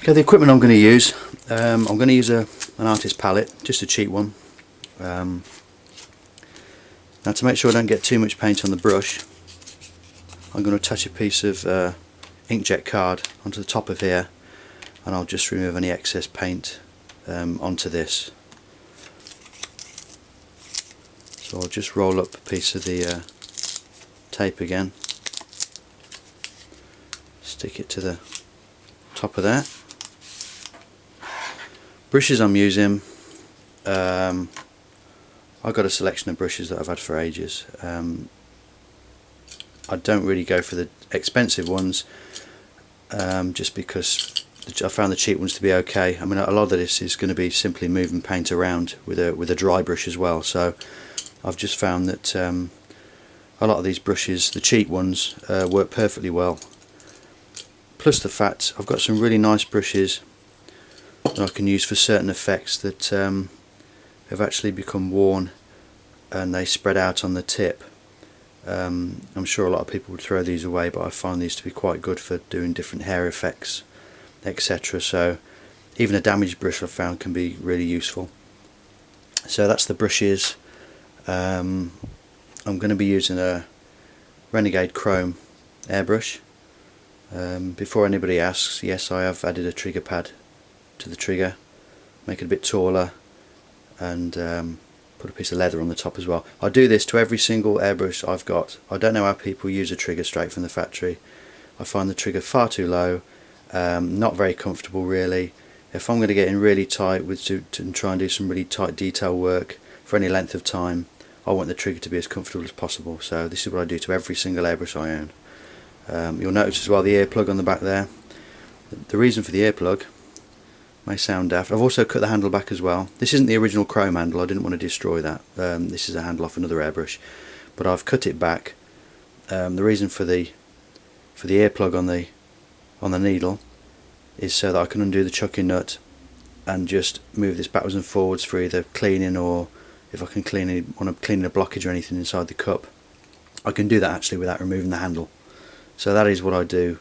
Okay, the equipment I'm going to use, I'm going to use an artist palette, just a cheap one. Now to make sure I don't get too much paint on the brush, I'm going to attach a piece of inkjet card onto the top of here, and I'll just remove any excess paint onto this. So I'll just roll up a piece of the tape again, stick it to the top of that. Brushes I'm using, I've got a selection of brushes that I've had for ages. I don't really go for the expensive ones, just because I found the cheap ones to be okay. I mean, a lot of this is going to be simply moving paint around with a dry brush as well, so I've just found that a lot of these brushes, the cheap ones, work perfectly well. Plus the fact I've got some really nice brushes that I can use for certain effects that have actually become worn and they spread out on the tip. I'm sure a lot of people would throw these away, but I find these to be quite good for doing different hair effects, etc. So even a damaged brush I've found can be really useful. So that's the brushes. I'm going to be using a Renegade Chrome airbrush. Before anybody asks, yes, I have added a trigger pad to the trigger, make it a bit taller, and put a piece of leather on the top as well. I do this to every single airbrush I've got. I don't know how people use a trigger straight from the factory. I find the trigger far too low, not very comfortable really. If I'm going to get in really tight to try and do some really tight detail work for any length of time, I want the trigger to be as comfortable as possible. So this is what I do to every single airbrush I own. You'll notice as well the earplug on the back there. The reason for the earplug may sound daft. I've also cut the handle back as well. This isn't the original chrome handle, I didn't want to destroy that. This is a handle off another airbrush, but I've cut it back. The reason for the earplug on the needle is so that I can undo the chucking nut and just move this backwards and forwards for either cleaning, or if I can want to clean a blockage or anything inside the cup, I can do that actually without removing the handle. So that is what I do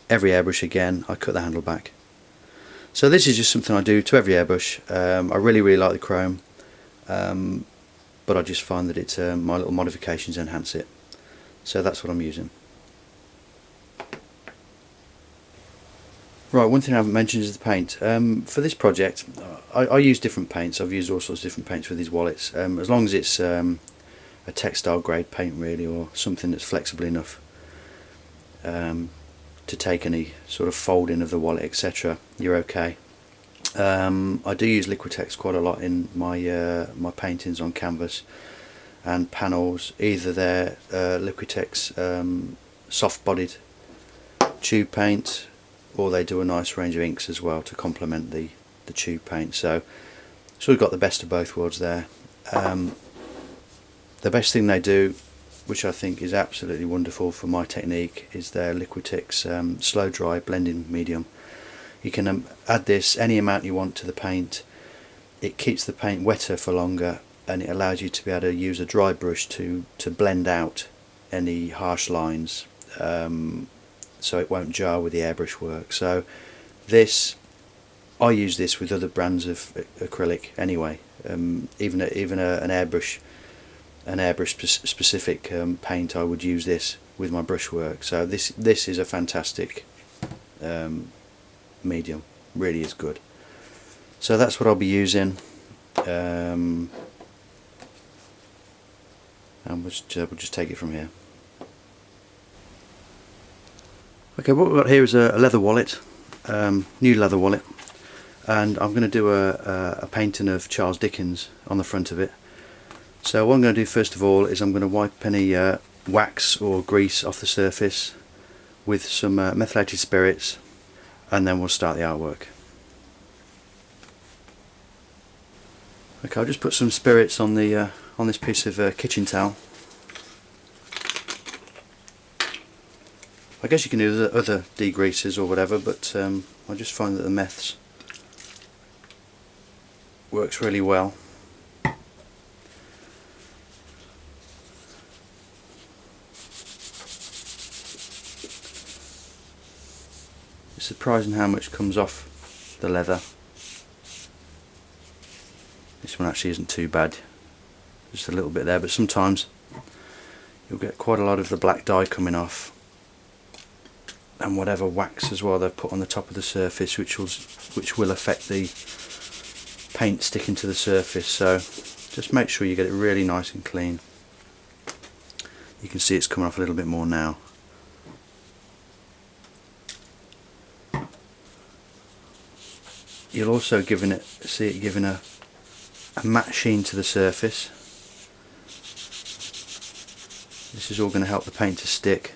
every airbrush. Again, I cut the handle back. So this is just something I do to every airbrush. I really like the chrome, but I just find that my little modifications enhance it. So that's what I'm using. Right, one thing I haven't mentioned is the paint. For this project, I use different paints. I've used all sorts of different paints for these wallets. As long as it's a textile grade paint really, or something that's flexible enough to take any sort of folding of the wallet, etc., you're okay. I do use Liquitex quite a lot in my paintings on canvas and panels. Either they're Liquitex soft-bodied tube paint, or they do a nice range of inks as well to complement the tube paint. So we've got the best of both worlds there. The best thing they do, which I think is absolutely wonderful for my technique, is their Liquitex slow dry blending medium. You can add this any amount you want to the paint. It keeps the paint wetter for longer, and it allows you to be able to use a dry brush to blend out any harsh lines, so it won't jar with the airbrush work. So I use this with other brands of acrylic anyway. Even an airbrush specific paint, I would use this with my brushwork. So this is a fantastic medium, really is good. So that's what I'll be using, and we'll just take it from here. Okay, what we've got here is a leather wallet, new leather wallet, and I'm going to do a painting of Charles Dickens on the front of it. So what I'm going to do first of all is I'm going to wipe any wax or grease off the surface with some methylated spirits, and then we'll start the artwork. Okay, I'll just put some spirits on this piece of kitchen towel. I guess you can do other degreasers or whatever, but I just find that the meths works really well. It's surprising how much comes off the leather. This one actually isn't too bad, just a little bit there, but sometimes you'll get quite a lot of the black dye coming off, and whatever wax as well they've put on the top of the surface, which will affect the paint sticking to the surface. So just make sure you get it really nice and clean. You can see it's coming off a little bit more now. You'll also see it giving a matte sheen to the surface. This is all going to help the paint to stick.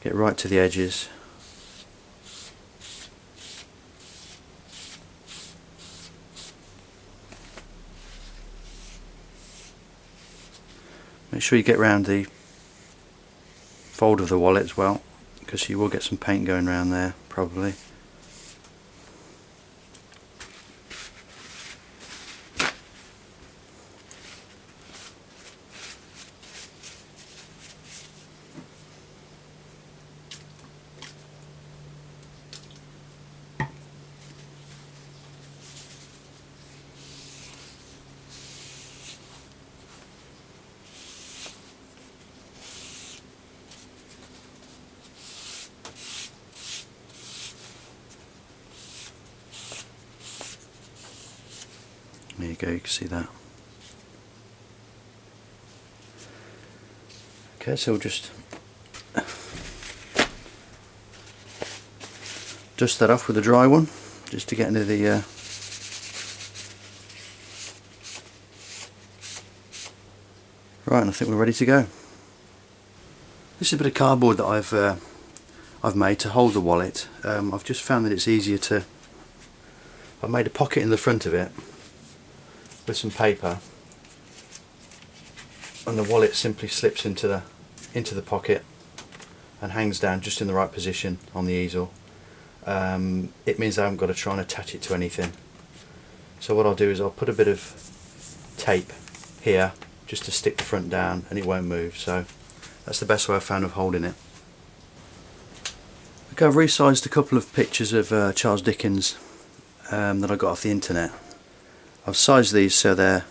Get right to the edges. Make sure you get around the fold of the wallet as well, because you will get some paint going around there probably. There you go, you can see that. Okay, so we'll just dust that off with a dry one, just to get into the right, and I think we're ready to go. This is a bit of cardboard that I've made to hold the wallet. I've just found that it's easier to. I've made a pocket in the front of it with some paper, and the wallet simply slips into the pocket and hangs down just in the right position on the easel. It means I haven't got to try and attach it to anything. So what I'll do is I'll put a bit of tape here just to stick the front down, and it won't move. So that's the best way I've found of holding it. Okay, I've resized a couple of pictures of Charles Dickens that I got off the internet. I've sized these so they're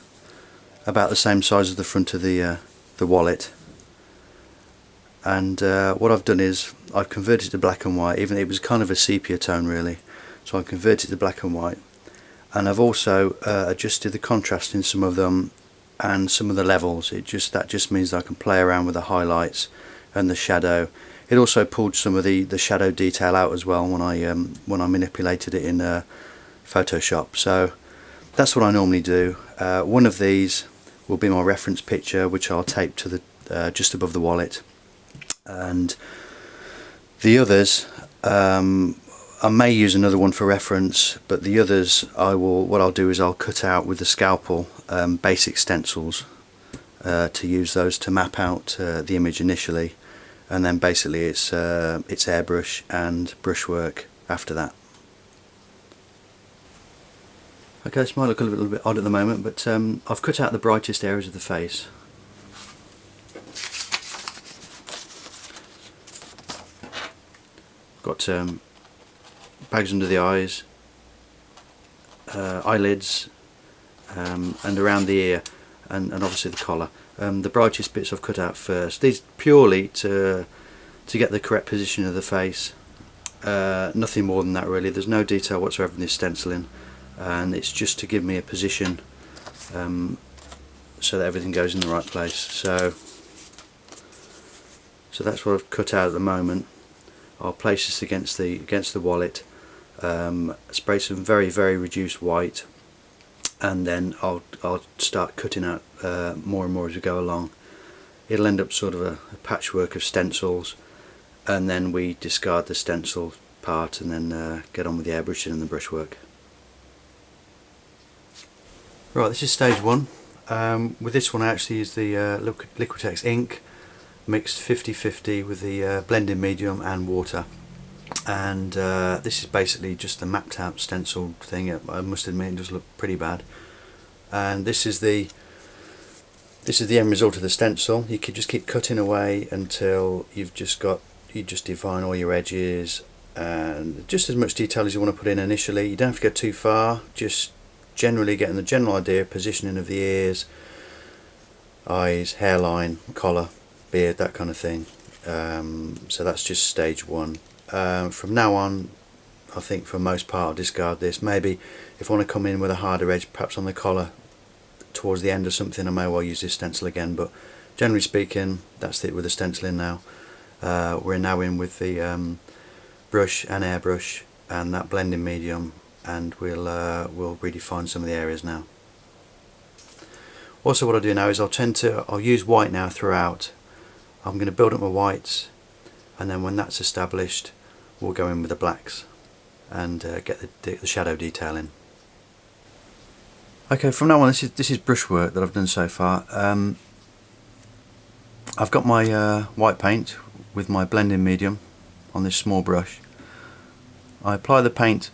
about the same size as the front of the wallet, and what I've done is I've converted to black and white. Even it was kind of a sepia tone really, so I've converted to black and white, and I've also adjusted the contrast in some of them and some of the levels. That just means that I can play around with the highlights and the shadow. It also pulled some of the shadow detail out as well when I manipulated it in Photoshop. So that's what I normally do. One of these will be my reference picture, which I'll tape to the just above the wallet, and the others I may use another one for reference, but the others what I'll do is I'll cut out with the scalpel basic stencils to use those to map out the image initially, and then basically it's airbrush and brushwork after that. Okay, this might look a little bit odd at the moment, but I've cut out the brightest areas of the face. Got bags under the eyes, eyelids, and around the ear, and obviously the collar. The brightest bits I've cut out first. These purely to get the correct position of the face. Nothing more than that really. There's no detail whatsoever in this stenciling, and it's just to give me a position so that everything goes in the right place. So that's what I've cut out at the moment. I'll place this against the wallet, spray some very reduced white, and then I'll start cutting out more and more as we go along. It'll end up sort of a patchwork of stencils, and then we discard the stencil part and then get on with the airbrushing and the brushwork. Right, this is stage one. With this one I actually use the Liquitex ink, mixed 50-50 with the blending medium and water, and this is basically just the mapped out stencil thing. I must admit it does look pretty bad, and this is the This is the end result of the stencil. You could just keep cutting away until you just define all your edges and just as much detail as you want to put in initially. You don't have to go too far, just generally getting the general idea, positioning of the ears, eyes, hairline, collar, beard, that kind of thing. So that's just stage one. From now on, I think for most part I'll discard this. Maybe if I want to come in with a harder edge, perhaps on the collar towards the end or something, I may well use this stencil again, but generally speaking that's it with the stencil in now. We're now in with the brush and airbrush and that blending medium, and we'll redefine some of the areas now. Also what I'll do now is I'll use white now throughout. I'm going to build up my whites, and then when that's established we'll go in with the blacks and get the shadow detail in. Okay, from now on this is brushwork that I've done so far. I've got my white paint with my blending medium on this small brush. I apply the paint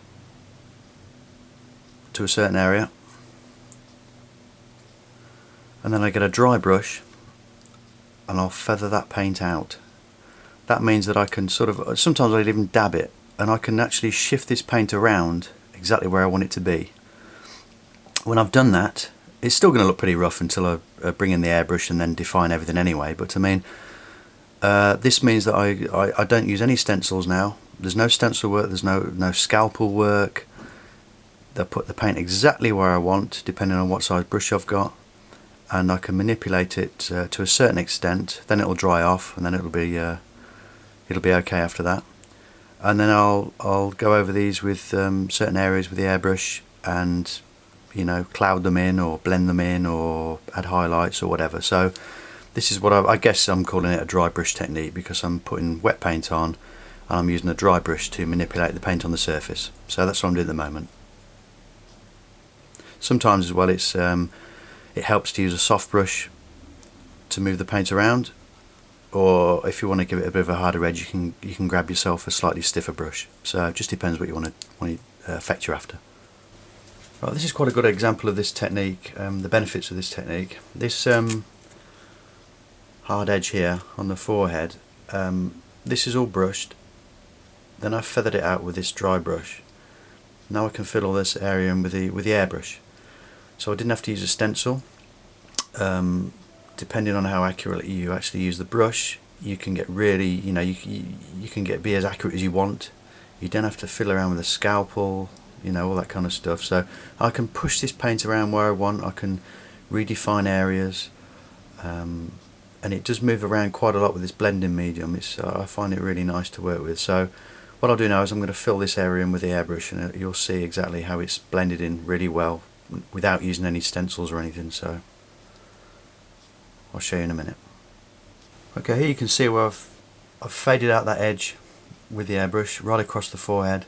to a certain area, and then I get a dry brush and I'll feather that paint out. That means that I can sometimes I'd even dab it, and I can actually shift this paint around exactly where I want it to be. When I've done that, it's still going to look pretty rough until I bring in the airbrush and then define everything anyway, but I mean, this means that I don't use any stencils now. There's no stencil work, there's no scalpel work. They'll put the paint exactly where I want depending on what size brush I've got, and I can manipulate it to a certain extent. Then it'll dry off, and then it'll be okay after that. And then I'll go over these with certain areas with the airbrush, and cloud them in or blend them in or add highlights or whatever. So this is what I guess I'm calling it a dry brush technique, because I'm putting wet paint on and I'm using a dry brush to manipulate the paint on the surface. So that's what I'm doing at the moment. Sometimes as well it helps to use a soft brush to move the paint around, or if you want to give it a bit of a harder edge, you can grab yourself a slightly stiffer brush. So it just depends what you want to effect you're after. Right, this is quite a good example of this technique, the benefits of this technique. This hard edge here on the forehead, this is all brushed, then I've feathered it out with this dry brush. Now I can fill all this area in with the airbrush. So I didn't have to use a stencil. Depending on how accurately you actually use the brush, you can get really, you can be as accurate as you want. You don't have to fiddle around with a scalpel, all that kind of stuff. So I can push this paint around where I want. I can redefine areas, and it does move around quite a lot with this blending medium. I find it really nice to work with. So what I'll do now is I'm going to fill this area in with the airbrush, and you'll see exactly how it's blended in really well without using any stencils or anything. So I'll show you in a minute. Okay, here you can see where I've faded out that edge with the airbrush right across the forehead.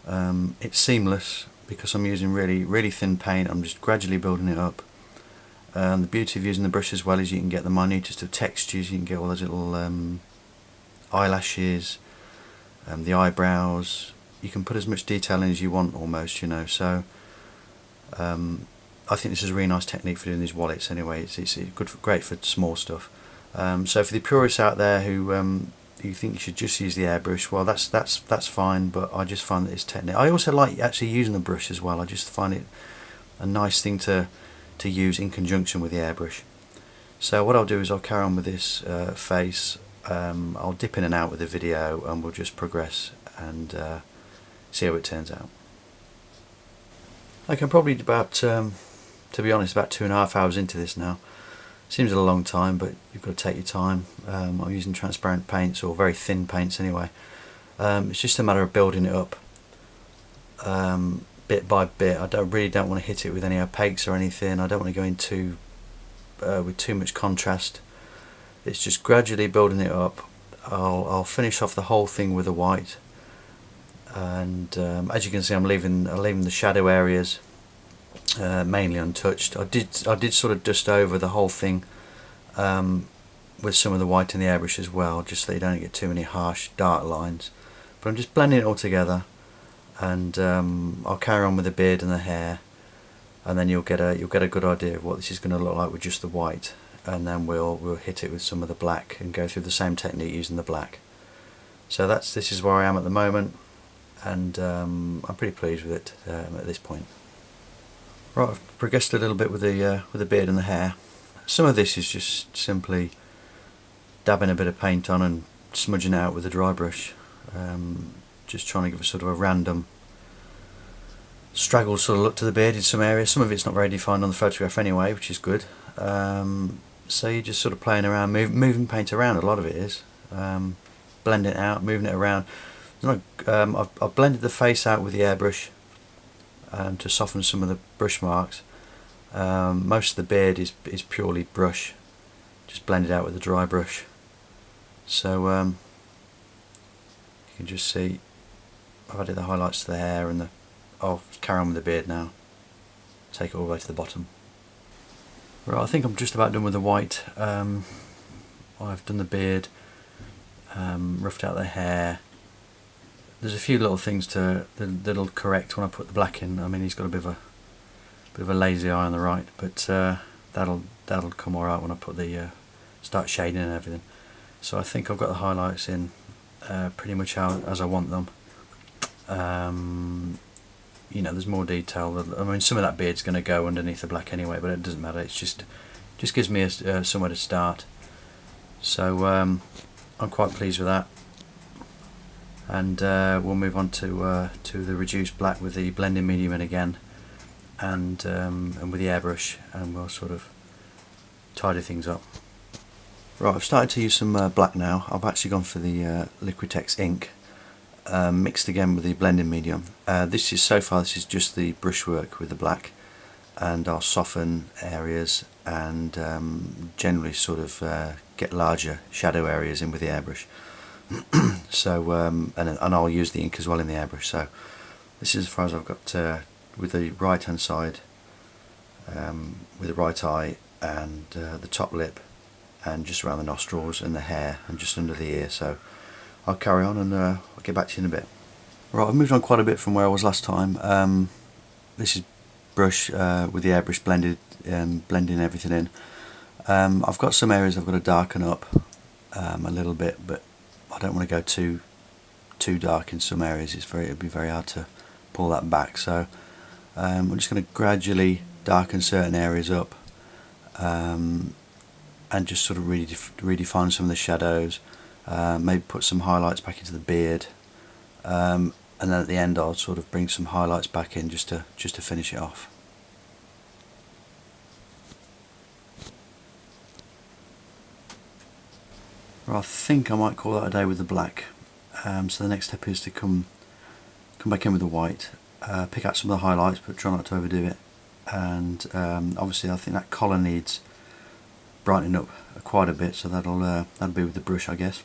It's seamless because I'm using really thin paint. I'm just gradually building it up. The beauty of using the brush as well is you can get the minutest of textures. You can get all those little eyelashes, the eyebrows. You can put as much detail in as you want almost, so I think this is a really nice technique for doing these wallets anyway. It's great for small stuff. So for the purists out there who you think you should just use the airbrush, well that's fine, but I just find that this technique, I also like actually using the brush as well. I just find it a nice thing to use in conjunction with the airbrush. So what I'll do is I'll carry on with this face. I'll dip in and out with the video, and we'll just progress and see how it turns out. I can probably to be honest, about 2.5 hours into this now. Seems a long time, but you've got to take your time. I'm using transparent paints, or very thin paints anyway. It's just a matter of building it up bit by bit. I really don't want to hit it with any opaques or anything. I don't want to go into with too much contrast. It's just gradually building it up. I'll finish off the whole thing with a white, and as you can see, I'm leaving the shadow areas mainly untouched. I did sort of dust over the whole thing with some of the white in the airbrush as well, just so you don't get too many harsh dark lines. But I'm just blending it all together, and I'll carry on with the beard and the hair, and then you'll get a good idea of what this is going to look like with just the white, and then we'll hit it with some of the black and go through the same technique using the black. So this is where I am at the moment, and I'm pretty pleased with it at this point. Right, I've progressed a little bit with the beard and the hair. Some of this is just simply dabbing a bit of paint on and smudging it out with a dry brush, just trying to give a sort of a random straggle sort of look to the beard in some areas. Some of it's not very defined on the photograph anyway, which is good. So you're just sort of playing around, moving paint around. A lot of it is blending it out, moving it around. I've blended the face out with the airbrush to soften some of the brush marks. Most of the beard is purely brush, just blended out with a dry brush. So you can just see I've added the highlights to the hair, and I'll carry on with the beard now. Take it all the way to the bottom. Right, I think I'm just about done with the white. I've done the beard, roughed out the hair. There's a few little things that'll correct when I put the black in. I mean, he's got a bit of a lazy eye on the right, but that'll come alright when I put start shading and everything. So I think I've got the highlights in pretty much as I want them. You know, there's more detail. I mean, some of that beard's going to go underneath the black anyway, but it doesn't matter. It's just gives me somewhere to start. So I'm quite pleased with that. And we'll move on to the reduced black with the blending medium in again, and with the airbrush, and we'll sort of tidy things up. Right, I've started to use some black now. I've actually gone for the Liquitex ink, mixed again with the blending medium. This is just the brushwork with the black, and I'll soften areas and generally sort of get larger shadow areas in with the airbrush. So and I'll use the ink as well in the airbrush. So this is as far as I've got with the right hand side, with the right eye and the top lip, and just around the nostrils and the hair and just under the ear. So I'll carry on, and I'll get back to you in a bit. Right, I've moved on quite a bit from where I was last time. This is brush with the airbrush blended, blending everything in. I've got some areas I've got to darken up a little bit, but I don't want to go too dark in some areas. It'd be very hard to pull that back. So I'm just going to gradually darken certain areas up, and just sort of redefine some of the shadows. Maybe put some highlights back into the beard, and then at the end I'll sort of bring some highlights back in just to finish it off. Well, I think I might call that a day with the black. So the next step is to come back in with the white, pick out some of the highlights, but try not to overdo it. And obviously I think that collar needs brightening up quite a bit, so that'll be with the brush, I guess.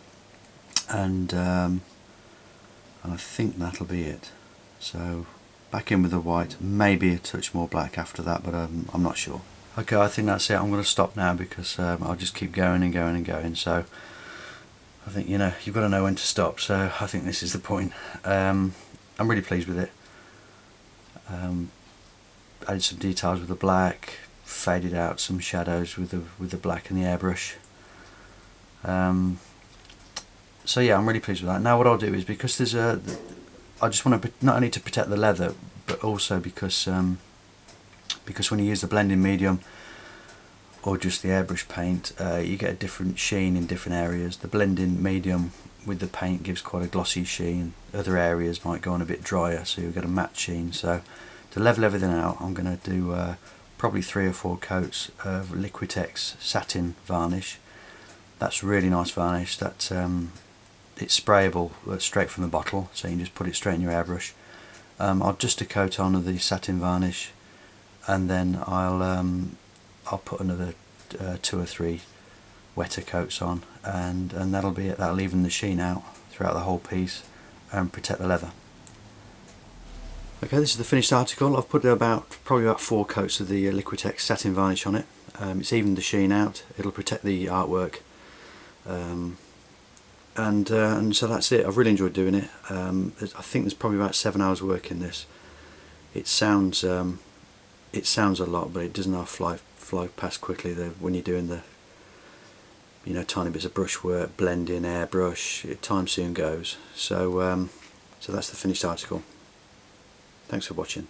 And I think that'll be it. So back in with the white, maybe a touch more black after that, but I'm not sure. Okay, I think that's it. I'm going to stop now because I'll just keep going and going and going. So I think, you know, you've got to know when to stop, so I think this is the point. I'm really pleased with it. Added some details with the black, faded out some shadows with the black and the airbrush. So yeah, I'm really pleased with that. Now what I'll do is, because I just want to not only to protect the leather, but also because when you use the blending medium or just the airbrush paint, you get a different sheen in different areas. The blending medium with the paint gives quite a glossy sheen. Other areas might go on a bit drier, so you'll get a matte sheen. So to level everything out, I'm going to do probably 3 or 4 coats of Liquitex satin varnish. That's really nice varnish. That it's sprayable straight from the bottle, so you can just put it straight in your airbrush. I'll just a coat on of the satin varnish, and then I'll put another 2 or 3 wetter coats on, and that'll be it. That'll even the sheen out throughout the whole piece and protect the leather. Okay, this is the finished article. I've put probably about 4 coats of the Liquitex satin varnish on it. It's evened the sheen out. It'll protect the artwork, and so that's it. I've really enjoyed doing it. I think there's probably about 7 hours work in this. It sounds it sounds a lot, but it does not fly past quickly. When you're doing the tiny bits of brushwork, blending, airbrush, time soon goes. So so that's the finished article. Thanks for watching.